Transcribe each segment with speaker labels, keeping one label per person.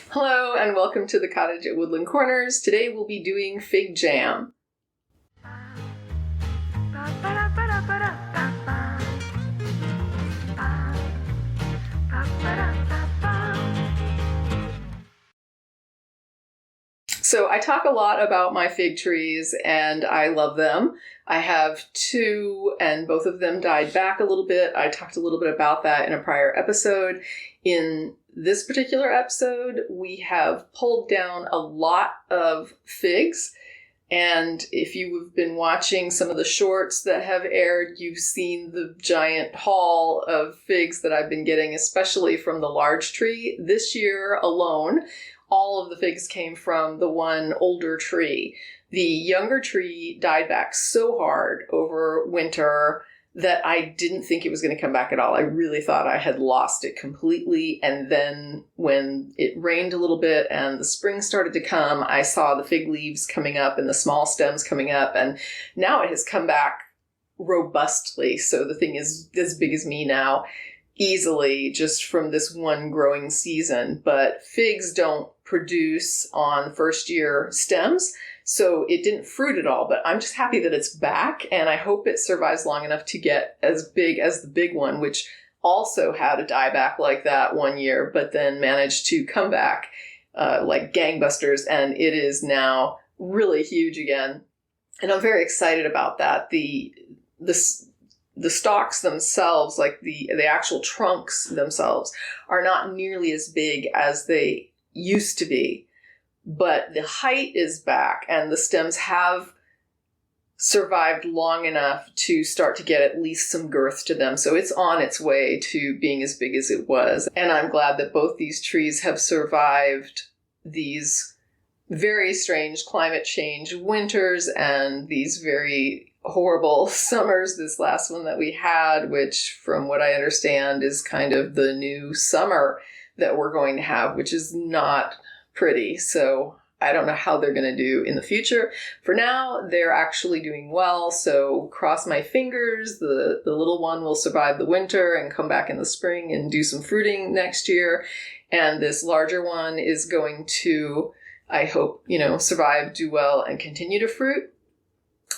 Speaker 1: Hello and welcome to the Cottage at Woodland Corners. Today we'll be doing fig jam. So I talk a lot about my fig trees and I love them. I have two and both of them died back a little bit. I talked a little bit about that in a prior episode. In this particular episode, we have pulled down a lot of figs. And if you've been watching some of the shorts that have aired, you've seen the giant haul of figs that I've been getting, especially from the large tree. This year alone, all of the figs came from the one older tree. The younger tree died back so hard over winter that I didn't think it was going to come back at all. I really thought I had lost it completely. And then when it rained a little bit and the spring started to come, I saw the fig leaves coming up and the small stems coming up. And now it has come back robustly. So the thing is as big as me now, easily, just from this one growing season. But figs don't produce on first year stems, so it didn't fruit at all. But I'm just happy that it's back, and I hope it survives long enough to get as big as the big one, which also had a dieback like that one year, but then managed to come back like gangbusters, and it is now really huge again. And I'm very excited about that. The stalks themselves, like the actual trunks themselves, are not nearly as big as they used to be. But the height is back, and the stems have survived long enough to start to get at least some girth to them. So it's on its way to being as big as it was. And I'm glad that both these trees have survived these very strange climate change winters and these very horrible summers. This last one that we had, which from what I understand is kind of the new summer that we're going to have, which is not pretty. So I don't know how they're going to do in the future. For now, they're actually doing well. So cross my fingers, the little one will survive the winter and come back in the spring and do some fruiting next year. And this larger one is going to, I hope, survive, do well, and continue to fruit.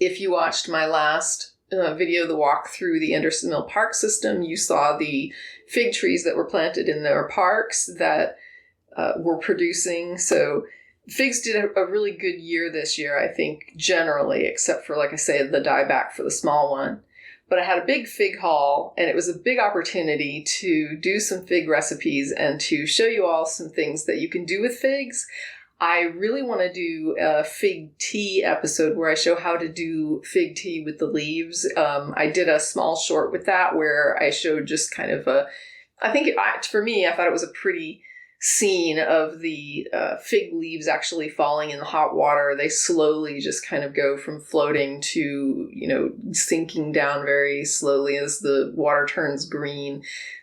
Speaker 1: If you watched my last video, the walk through the Anderson Mill Park system, you saw the fig trees that were planted in their parks that were producing. So figs did a really good year this year, I think, generally, except for, like I say, the dieback for the small one. But I had a big fig haul, and it was a big opportunity to do some fig recipes and to show you all some things that you can do with figs. I really want to do a fig tea episode where I show how to do fig tea with the leaves. I did a small short with that where I showed just kind of for me, I thought it was a pretty scene of the fig leaves actually falling in the hot water. They slowly just kind of go from floating to, sinking down very slowly as the water turns green.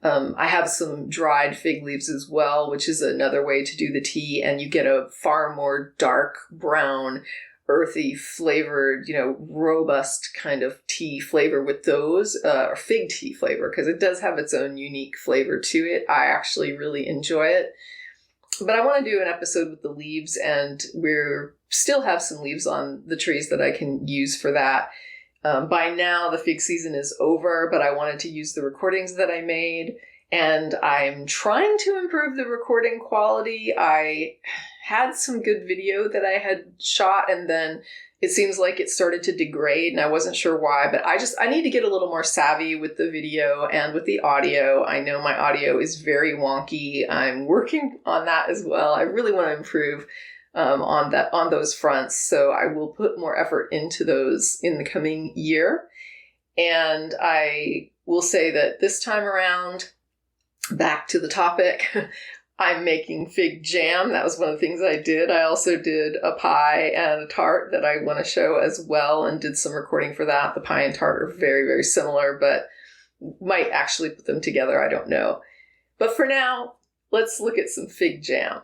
Speaker 1: I have some dried fig leaves as well, which is another way to do the tea, and you get a far more dark brown, earthy flavored, robust kind of tea flavor with those, or fig tea flavor, because it does have its own unique flavor to it. I actually really enjoy it. But I want to do an episode with the leaves, and we're still have some leaves on the trees that I can use for that. By now, the fig season is over, but I wanted to use the recordings that I made, and I'm trying to improve the recording quality. I had some good video that I had shot, and then it seems like it started to degrade, and I wasn't sure why, but I need to get a little more savvy with the video and with the audio. I know my audio is very wonky. I'm working on that as well. I really want to improve on those fronts. So I will put more effort into those in the coming year. And I will say that this time around, back to the topic, I'm making fig jam. That was one of the things I did. I also did a pie and a tart that I want to show as well, and did some recording for that. The pie and tart are very, very similar, but might actually put them together. I don't know. But for now, let's look at some fig jam.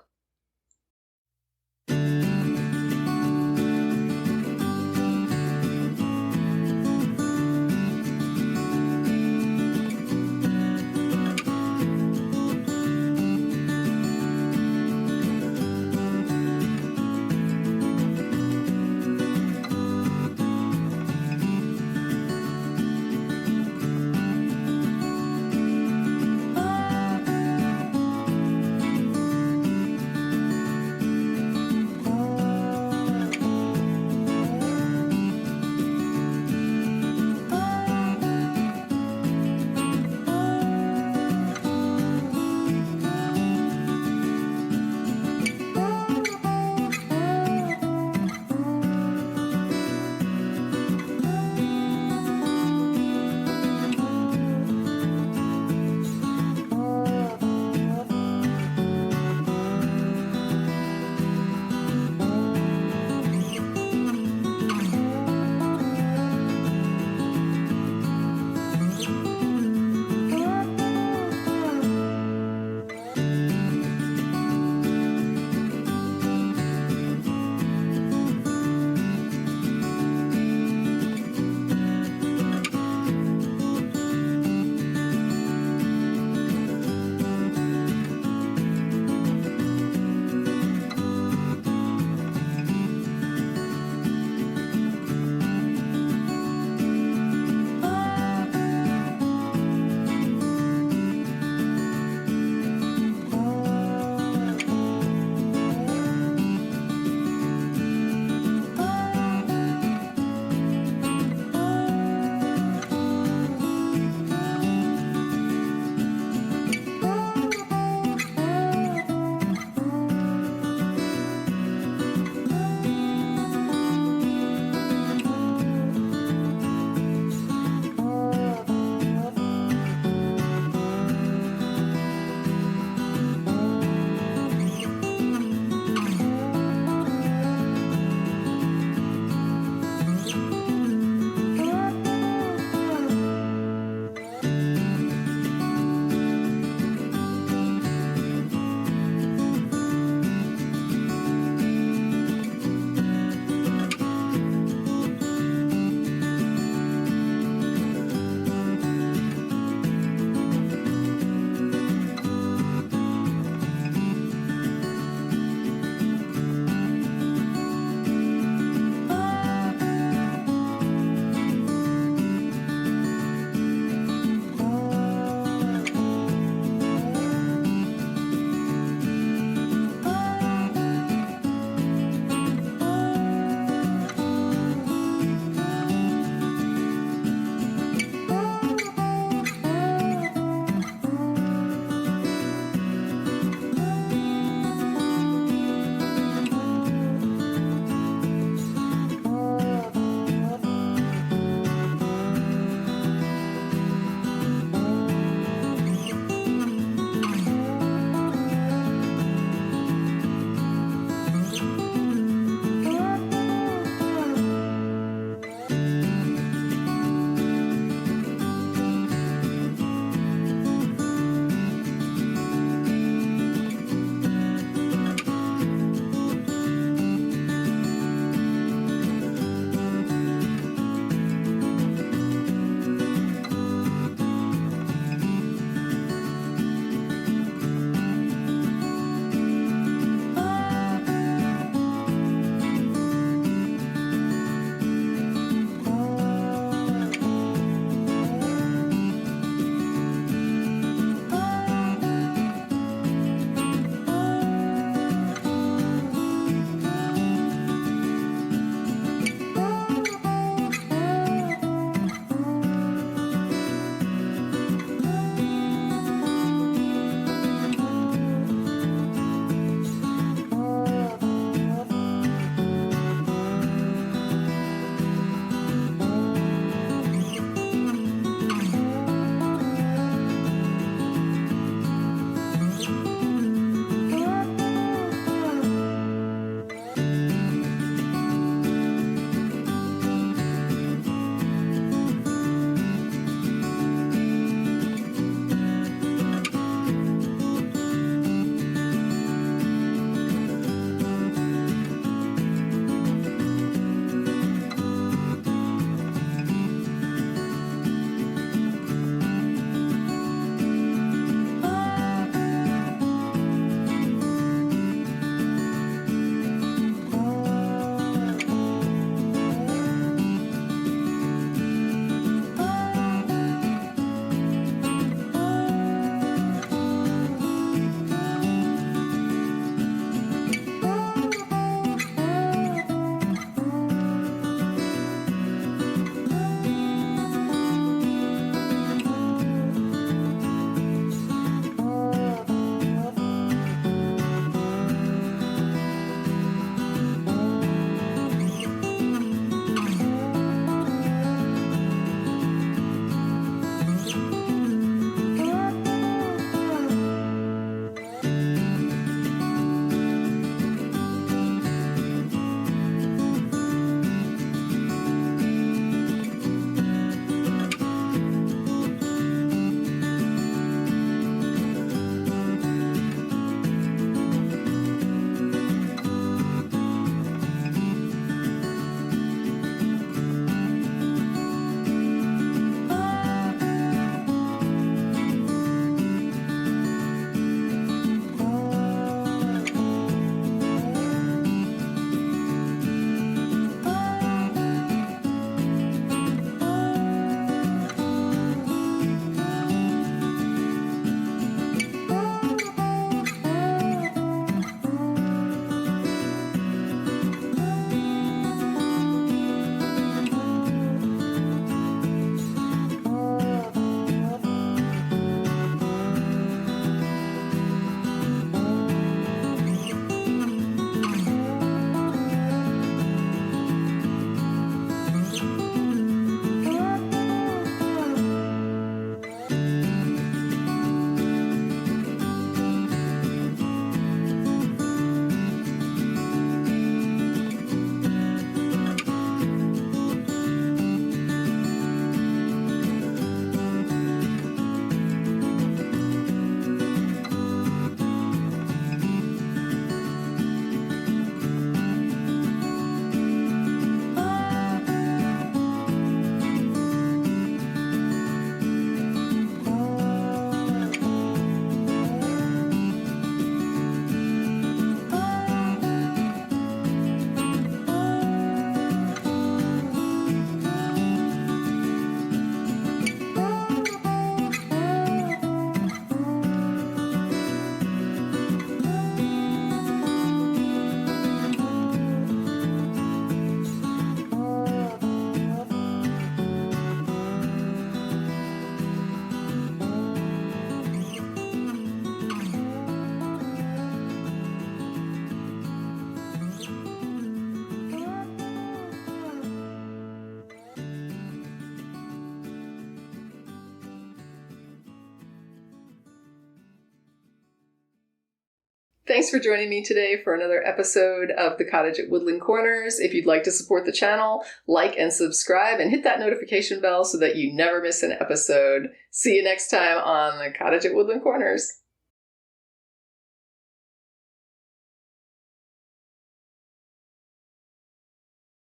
Speaker 1: Thanks for joining me today for another episode of the Cottage at Woodland Corners. If you'd like to support the channel, like and subscribe and hit that notification bell so that you never miss an episode. See you next time on the Cottage at Woodland Corners.